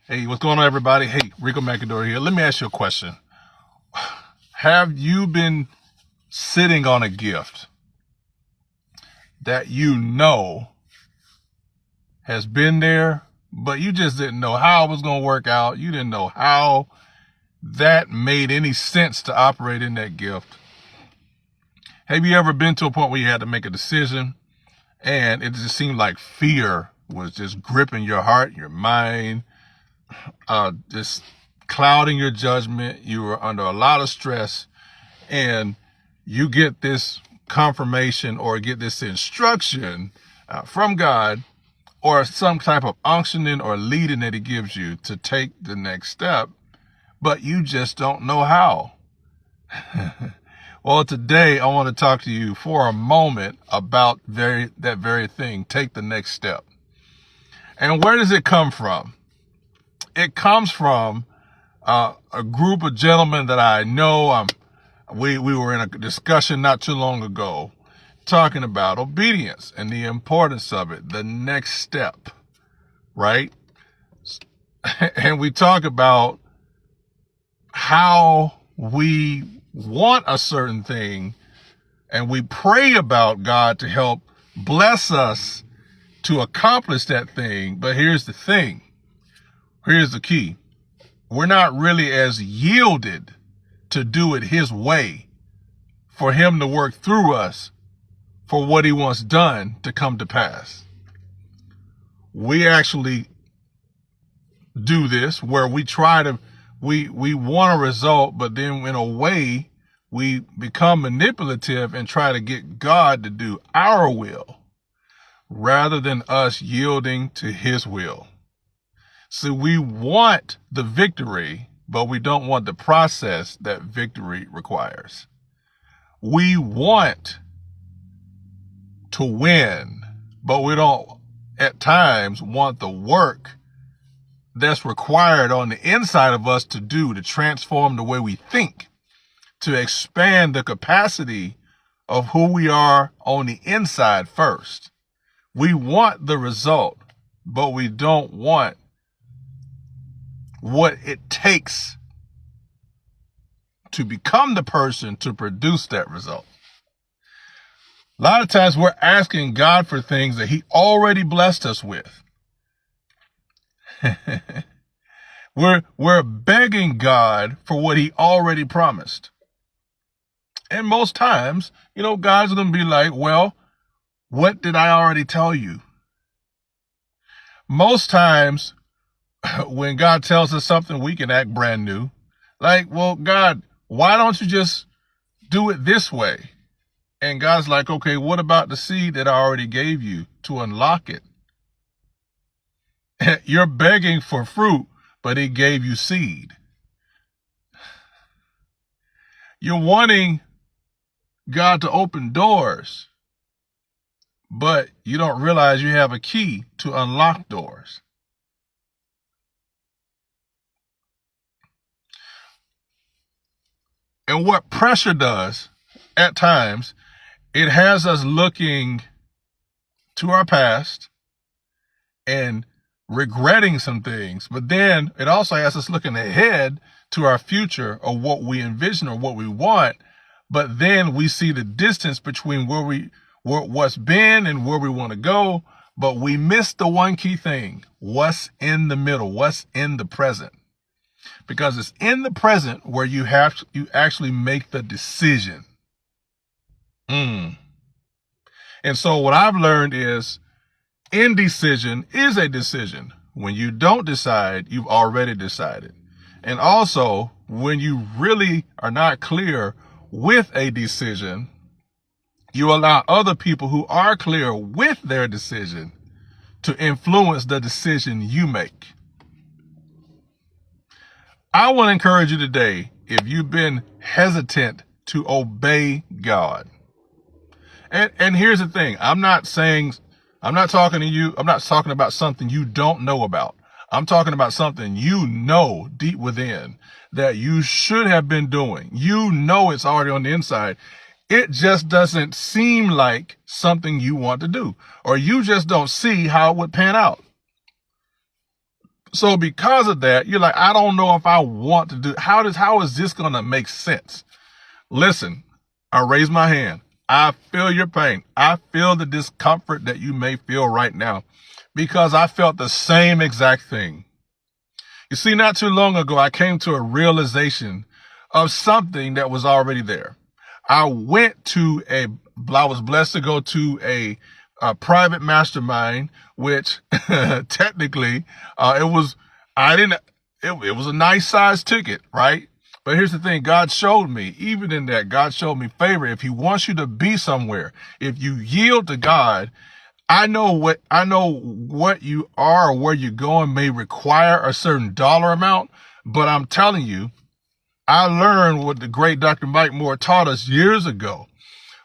Hey, what's going on, everybody? Hey, Ricco McAdory here. Let me ask you a question. Have you been sitting on a gift that you know has been there, but you just didn't know how it was going to work out? You didn't know how that made any sense to operate in that gift. Have you ever been to a point where you had to make a decision and it just seemed like fear was just gripping your heart, your mind, just clouding your judgment? You were under a lot of stress, and you get this confirmation or get this instruction from God, or some type of unctioning or leading that he gives you to take the next step, but you just don't know how. Well, today I want to talk to you for a moment about that very thing. Take the next step. And where does it come from? It comes from a group of gentlemen that I know. We were in a discussion not too long ago talking about obedience and the importance of it, the next step, right? And we talk about how we want a certain thing and we pray about God to help bless us to accomplish that thing. But here's the thing. Here's the key. We're not really as yielded to do it his way, for him to work through us for what he wants done to come to pass. We actually do this where we want a result, but then in a way we become manipulative and try to get God to do our will rather than us yielding to his will. So we want the victory, but we don't want the process that victory requires. We want to win, but we don't at times want the work that's required on the inside of us to do, to transform the way we think, to expand the capacity of who we are on the inside first. We want the result, but we don't want what it takes to become the person to produce that result. A lot of times we're asking God for things that he already blessed us with. We're begging God for what he already promised. And most times, God's going to be like, well, what did I already tell you? Most times when God tells us something, we can act brand new. Like, well, God, why don't you just do it this way? And God's like, okay, what about the seed that I already gave you to unlock it? You're begging for fruit, but he gave you seed. You're wanting God to open doors, but you don't realize you have a key to unlock doors. And what pressure does at times, it has us looking to our past and regretting some things, but then it also has us looking ahead to our future or what we envision or what we want. But then we see the distance between what's been and where we want to go, but we miss the one key thing: what's in the middle, what's in the present. Because it's in the present where you actually make the decision. And so what I've learned is indecision is a decision. When you don't decide, you've already decided. And also, when you really are not clear with a decision, you allow other people who are clear with their decision to influence the decision you make. I want to encourage you today, if you've been hesitant to obey God. And here's the thing. I'm not talking to you. I'm not talking about something you don't know about. I'm talking about something you know deep within that you should have been doing. You know it's already on the inside. It just doesn't seem like something you want to do, or you just don't see how it would pan out. So because of that, you're like, I don't know if I want to do, how is this going to make sense? Listen, I raise my hand. I feel your pain. I feel the discomfort that you may feel right now because I felt the same exact thing. You see, not too long ago, I came to a realization of something that was already there. I was blessed to go to a private mastermind, which technically, it was a nice size ticket, right? But here's the thing. God showed me, even in that, God showed me favor. If he wants you to be somewhere, if you yield to God, I know what you are or where you're going may require a certain dollar amount, but I'm telling you, I learned what the great Dr. Mike Moore taught us years ago.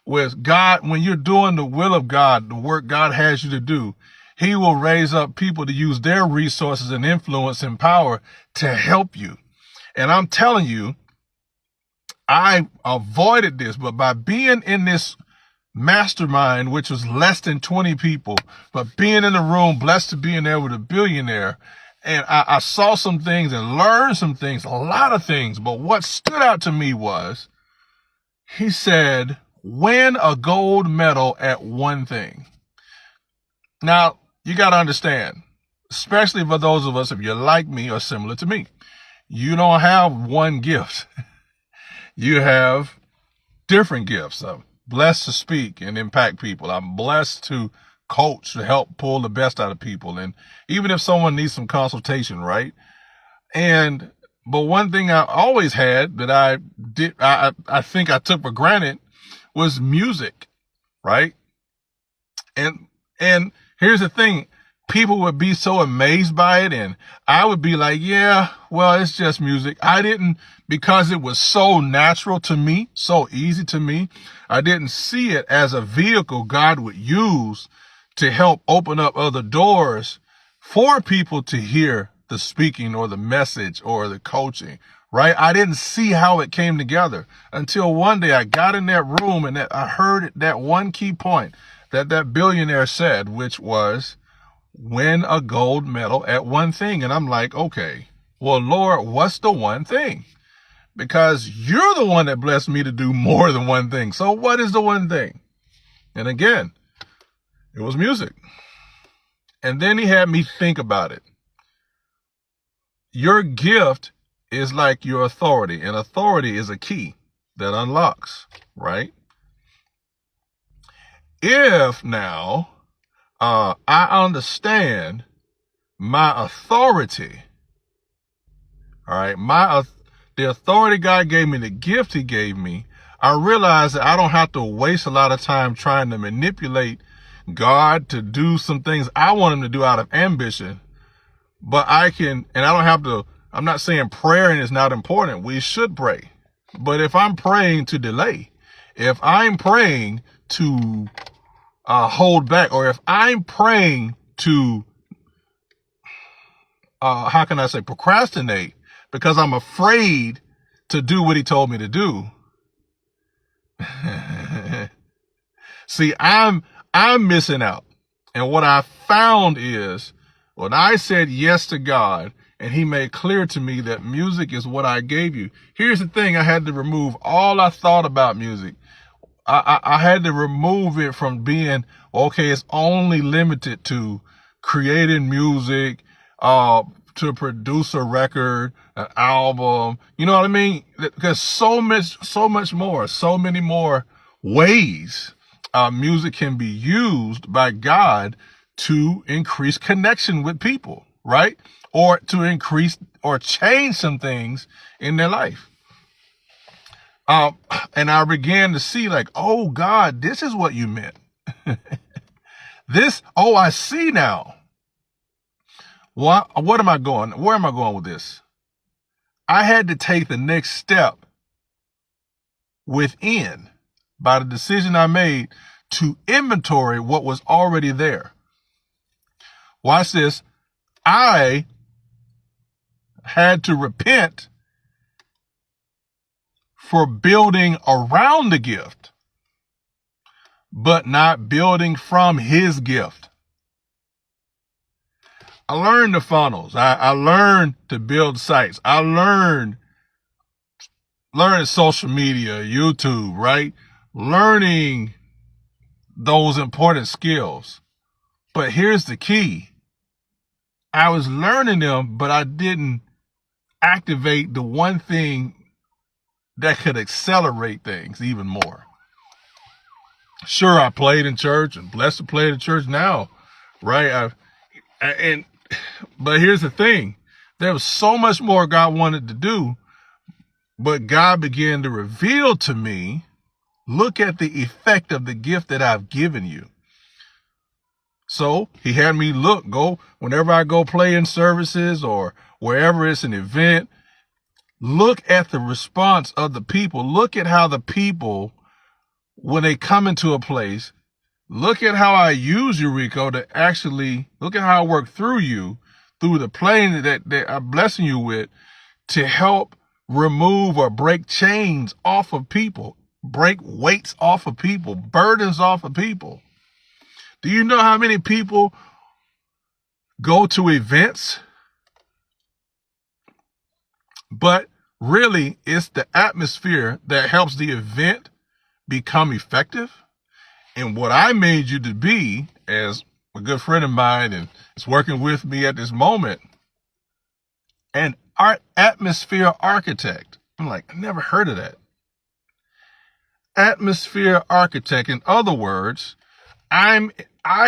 With God, when you're doing the will of God, the work God has you to do, he will raise up people to use their resources and influence and power to help you. And I'm telling you, I avoided this, but by being in this mastermind, which was less than 20 people, but being in the room, blessed to be in there with a billionaire, and I saw some things and learned some things, a lot of things. But what stood out to me was, he said, win a gold medal at one thing. Now, you got to understand, especially for those of us, if you're like me or similar to me, you don't have one gift. You have different gifts. I'm blessed to speak and impact people. I'm blessed to coach, to help pull the best out of people. And even if someone needs some consultation, right? But one thing I always had that I think I took for granted was music, right? And here's the thing. People would be so amazed by it, and I would be like, yeah, well, it's just music. Because it was so natural to me, so easy to me, I didn't see it as a vehicle God would use to help open up other doors for people to hear the speaking or the message or the coaching, right? I didn't see how it came together until one day I got in that room and I heard that one key point that billionaire said, which was, win a gold medal at one thing. And I'm like, okay, well, Lord, what's the one thing? Because you're the one that blessed me to do more than one thing. So what is the one thing? And again, it was music. And then he had me think about it. Your gift is like your authority, and authority is a key that unlocks, right? If now I understand my authority, all right, the authority God gave me, the gift he gave me, I realize that I don't have to waste a lot of time trying to manipulate God to do some things I want him to do out of ambition, but I don't have to. I'm not saying praying is not important. We should pray. But if I'm praying to delay, if I'm praying to hold back, or if I'm praying to, procrastinate because I'm afraid to do what he told me to do. See, I'm missing out. And what I found is when I said yes to God and he made clear to me that music is what I gave you. Here's the thing. I had to remove all I thought about music. I had to remove it from being, okay, it's only limited to creating music, to produce a record, an album. You know what I mean? Because so many more ways music can be used by God to increase connection with people, right? Or to increase or change some things in their life. And I began to see like, oh God, this is what you meant. I see now. Where am I going with this? I had to take the next step within by the decision I made to inventory what was already there. Watch this. I had to repent for building around the gift, but not building from his gift. I learned the funnels. I learned to build sites. I learned social media, YouTube, right? Learning those important skills. But here's the key. I was learning them, but I didn't activate the one thing that could accelerate things even more. Sure, I played in church and blessed to play in church now, right? But here's the thing. There was so much more God wanted to do, but God began to reveal to me, look at the effect of the gift that I've given you. So he had me whenever I go play in services or wherever it's an event, look at the response of the people. Look at how the people, when they come into a place, look at how I use you, Ricco, to actually look at how I work through you, through the plane that I'm blessing you with, to help remove or break chains off of people, break weights off of people, burdens off of people. Do you know how many people go to events? But really, it's the atmosphere that helps the event become effective. And what I made you to be, as a good friend of mine and is working with me at this moment, an atmosphere architect. I'm like, I never heard of that. Atmosphere architect. In other words, I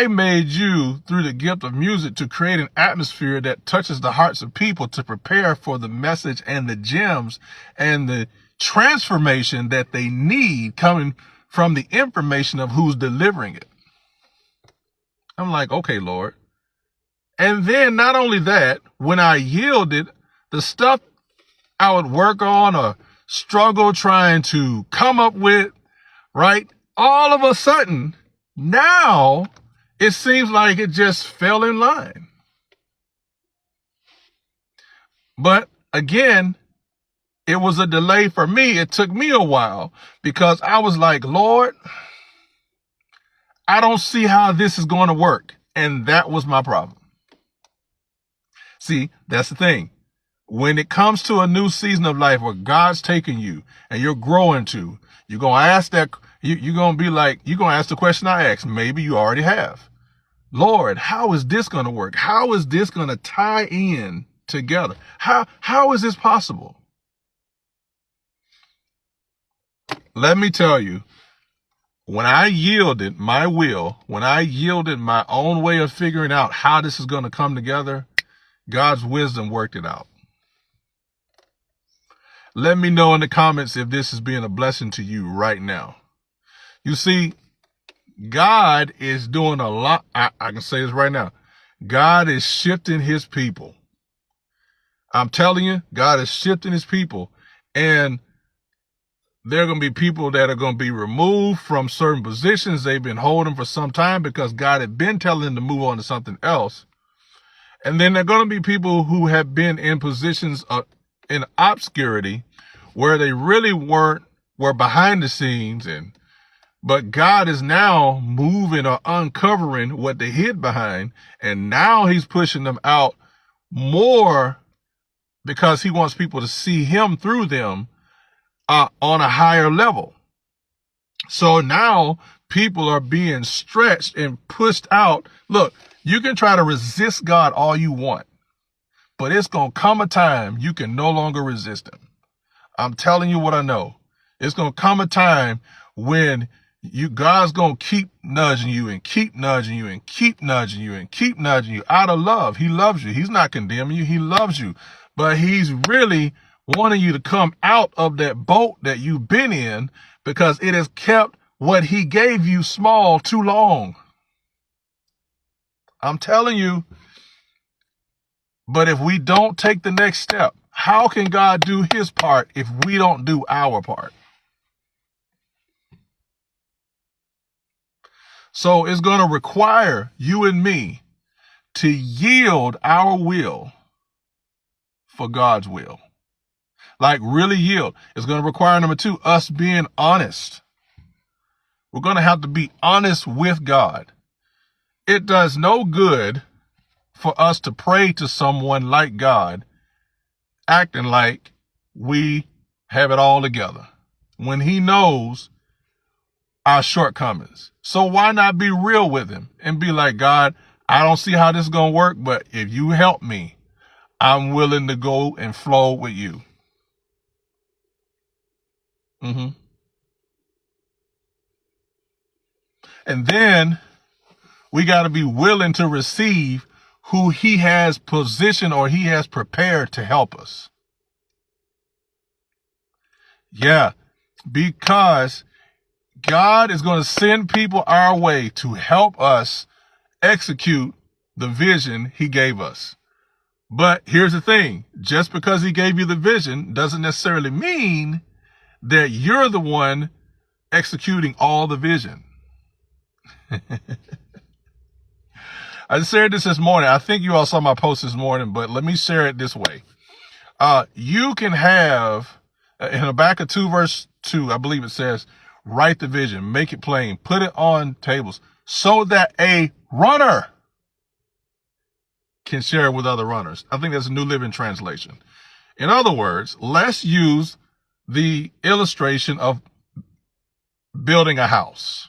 made you through the gift of music to create an atmosphere that touches the hearts of people to prepare for the message and the gems and the transformation that they need coming from the information of who's delivering it. I'm like, okay, Lord. And then not only that, when I yielded, the stuff I would work on or struggle trying to come up with, right? All of a sudden, now it seems like it just fell in line. But again, it was a delay for me. It took me a while because I was like, Lord, I don't see how this is going to work. And that was my problem. See, that's the thing. When it comes to a new season of life where God's taking you and you're growing to, you're going to ask you're going to be like, you're going to ask the question I asked. Maybe you already have. Lord, how is this going to work? How is this going to tie in together? How is this possible? Let me tell you, when I yielded my will, when I yielded my own way of figuring out how this is going to come together, God's wisdom worked it out. Let me know in the comments if this is being a blessing to you right now. You see, God is doing a lot. I can say this right now. God is shifting his people. I'm telling you, God is shifting his people. And there are going to be people that are going to be removed from certain positions they've been holding for some time because God had been telling them to move on to something else. And then there are going to be people who have been in positions in obscurity where they really were behind the scenes, but God is now moving or uncovering what they hid behind, and now he's pushing them out more because he wants people to see him through them on a higher level. So now people are being stretched and pushed out. Look, you can try to resist God all you want, but it's going to come a time you can no longer resist him. I'm telling you what I know. It's going to come a time when God's going to keep nudging you and keep nudging you and keep nudging you and keep nudging you out of love. He loves you. He's not condemning you. He loves you, but he's really wanting you to come out of that boat that you've been in because it has kept what he gave you small too long. I'm telling you. But if we don't take the next step, how can God do his part if we don't do our part? So it's going to require you and me to yield our will for God's will. Like really yield. It's going to require, number 2, us being honest. We're going to have to be honest with God. It does no good for us to pray to someone like God, acting like we have it all together, when he knows our shortcomings. So why not be real with him and be like, God, I don't see how this is going to work, but if you help me, I'm willing to go and flow with you. And then we got to be willing to receive who he has positioned or he has prepared to help us. Yeah, because God is going to send people our way to help us execute the vision he gave us. But here's the thing, just because he gave you the vision doesn't necessarily mean that you're the one executing all the vision. I shared this morning. I think you all saw my post this morning, but let me share it this way. You can have, in Habakkuk 2 verse 2, I believe it says, write the vision, make it plain, put it on tables so that a runner can share it with other runners. I think that's a New Living Translation. In other words, let's use the illustration of building a house.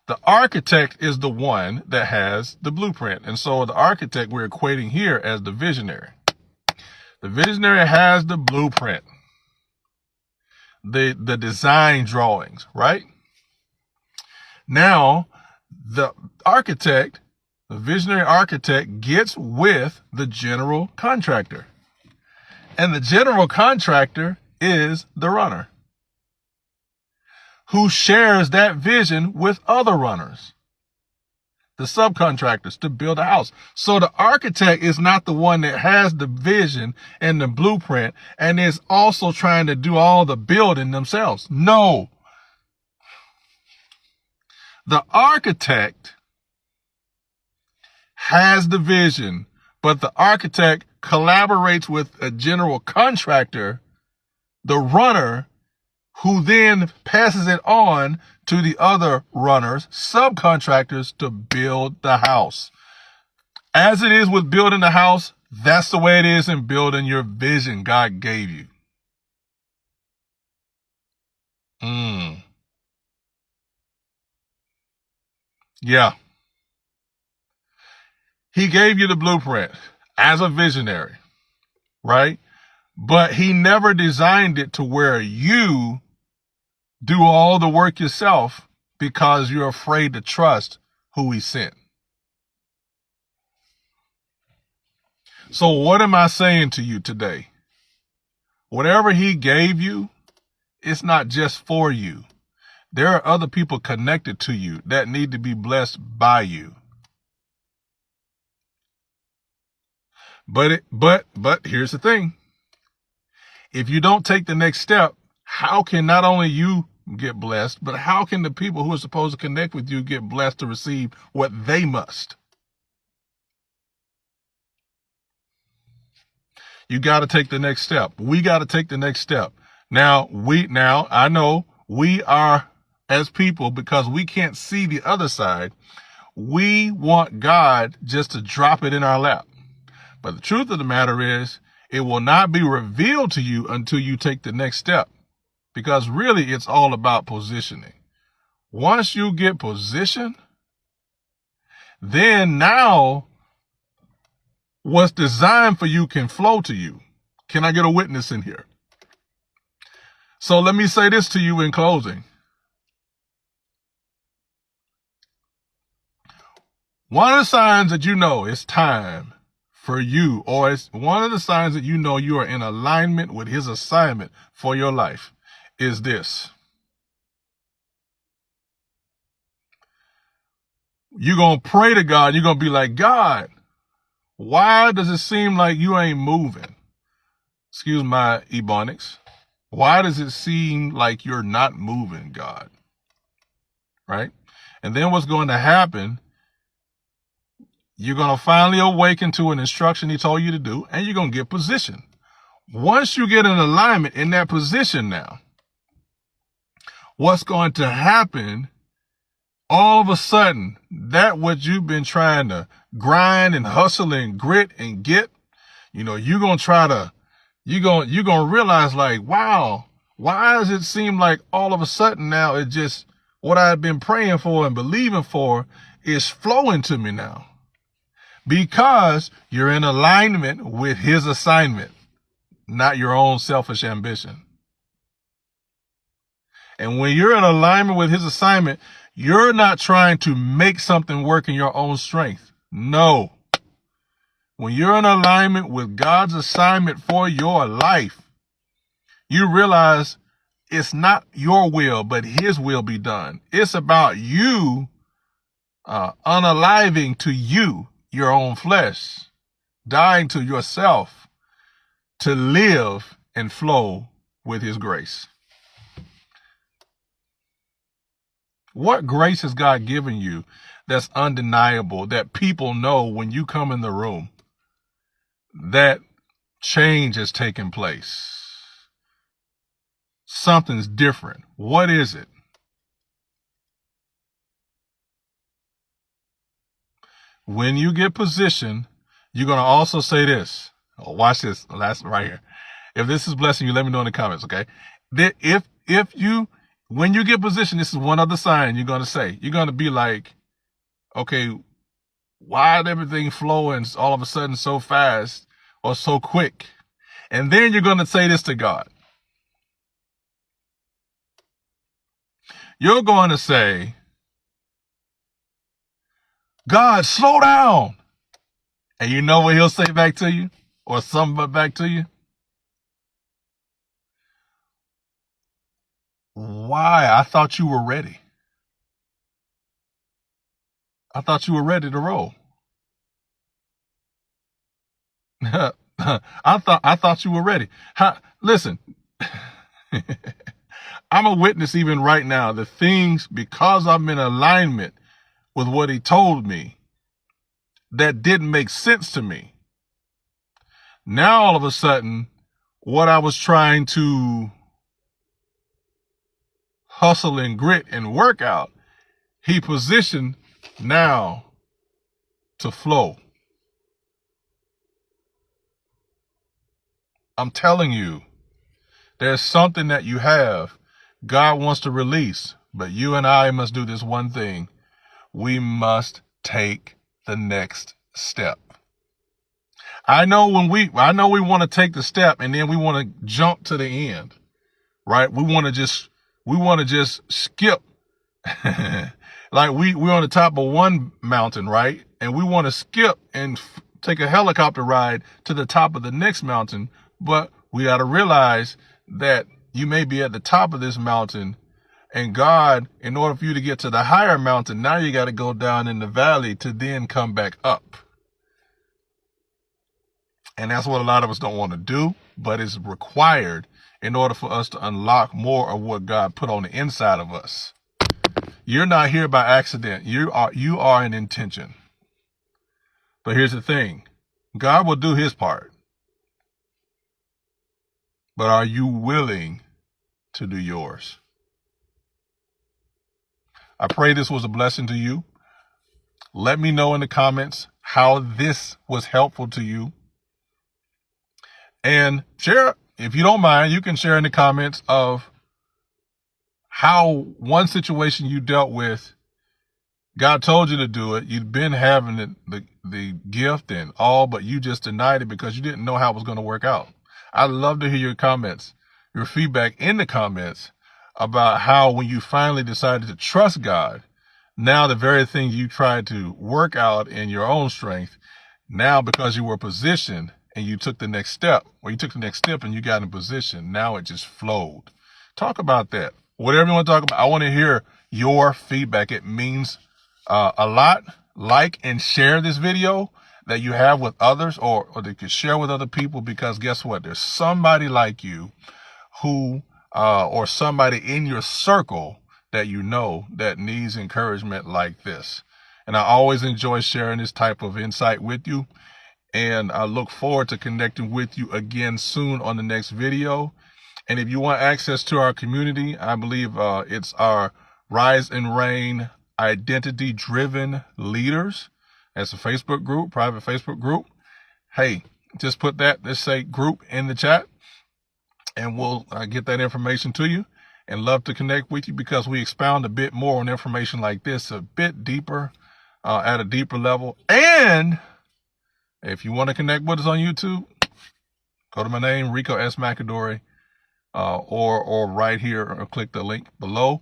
The architect is the one that has the blueprint. And so the architect we're equating here as the visionary. The visionary has the blueprint, the design drawings, right? Now, the architect, the visionary architect, gets with the general contractor. And the general contractor is the runner, who shares that vision with other runners, the subcontractors, to build a house. So the architect is not the one that has the vision and the blueprint and is also trying to do all the building themselves. No. The architect has the vision, but the architect collaborates with a general contractor, the runner, who then passes it on to the other runners, subcontractors, to build the house. As it is with building the house, that's the way it is in building your vision God gave you. Yeah. He gave you the blueprint as a visionary, right? But he never designed it to where you do all the work yourself because you're afraid to trust who he sent. So what am I saying to you today? Whatever he gave you, it's not just for you. There are other people connected to you that need to be blessed by you. But here's the thing. If you don't take the next step, how can not only you get blessed, but how can the people who are supposed to connect with you get blessed to receive what they must? You got to take the next step. We got to take the next step. Now I know we are, as people, because we can't see the other side, we want God just to drop it in our lap. But the truth of the matter is, it will not be revealed to you until you take the next step. Because really, it's all about positioning. Once you get positioned, then now what's designed for you can flow to you. Can I get a witness in here? So let me say this to you in closing. One of the signs that you know it's time for you, or it's one of the signs that you know you are in alignment with his assignment for your life, is this. You're going to pray to God. You're going to be like, God, why does it seem like you ain't moving? Excuse my ebonics. Why does it seem like you're not moving, God? Right? And then what's going to happen, you're going to finally awaken to an instruction he told you to do, and you're going to get positioned. Once you get in alignment in that position now, what's going to happen, all of a sudden, that what you've been trying to grind and hustle and grit and get, you're going to try to, you're going to realize like, wow, why does it seem like all of a sudden now it just, what I've been praying for and believing for is flowing to me now? Because you're in alignment with his assignment, not your own selfish ambition. And when you're in alignment with his assignment, you're not trying to make something work in your own strength. No. When you're in alignment with God's assignment for your life, you realize it's not your will, but his will be done. It's about you unaliving to you, your own flesh, dying to yourself to live and flow with his grace. What grace has God given you that's undeniable, that people know when you come in the room that change has taken place? Something's different. What is it? When you get positioned, you're going to also say this. Oh, watch this. That's right here. If this is blessing you, let me know in the comments, okay? When you get positioned, this is one other sign you're going to say. You're going to be like, okay, why did everything flowing all of a sudden so fast or so quick? And then you're going to say this to God. You're going to say, God, slow down. And you know what he'll say back to you? Or something back to you? Why? I thought you were ready. I thought you were ready to roll. I thought you were ready. Listen, I'm a witness even right now. The things, because I'm in alignment with what he told me, that didn't make sense to me. Now, all of a sudden, what I was trying to hustle and grit and work out, he positioned now to flow. I'm telling you, there's something that you have God wants to release, but you and I must do this one thing. We must take the next step. I know we want to take the step and then we want to jump to the end, right? We want to just skip. Like we're on the top of one mountain, right? And we want to skip and take a helicopter ride to the top of the next mountain. But we got to realize that you may be at the top of this mountain, and God, in order for you to get to the higher mountain, now you got to go down in the valley to then come back up. And that's what a lot of us don't want to do, but it's required in order for us to unlock more of what God put on the inside of us. You're not here by accident. You are an intention. But here's the thing. God will do his part. But are you willing to do yours? I pray this was a blessing to you. Let me know in the comments how this was helpful to you. And share, if you don't mind, you can share in the comments of how one situation you dealt with, God told you to do it. You'd been having the gift and all, but you just denied it because you didn't know how it was going to work out. I'd love to hear your comments, your feedback in the comments about how when you finally decided to trust God, now the very thing you tried to work out in your own strength, now because you were positioned and you took the next step, and you got in position, now it just flowed. Talk about that. Whatever you want to talk about, I want to hear your feedback. It means a lot. Like and share this video that you have with others, or that you can share with other people, because guess what? There's somebody like you who, or somebody in your circle that you know that needs encouragement like this. And I always enjoy sharing this type of insight with you. And I look forward to connecting with you again soon on the next video. And if you want access to our community, I believe it's our Rise and Reign Identity Driven Leaders. It's a Facebook group, private Facebook group. Hey, just put that, let's say group in the chat, and we'll get that information to you, and love to connect with you, because we expound a bit more on information like this, a bit deeper, at a deeper level. And if you want to connect with us on YouTube, go to my name, Ricco S. McAdory, or right here, or click the link below.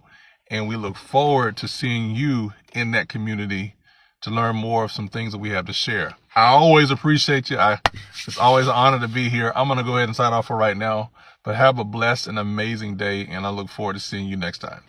And we look forward to seeing you in that community to learn more of some things that we have to share. I always appreciate you. It's always an honor to be here. I'm going to go ahead and sign off for right now, but have a blessed and amazing day, and I look forward to seeing you next time.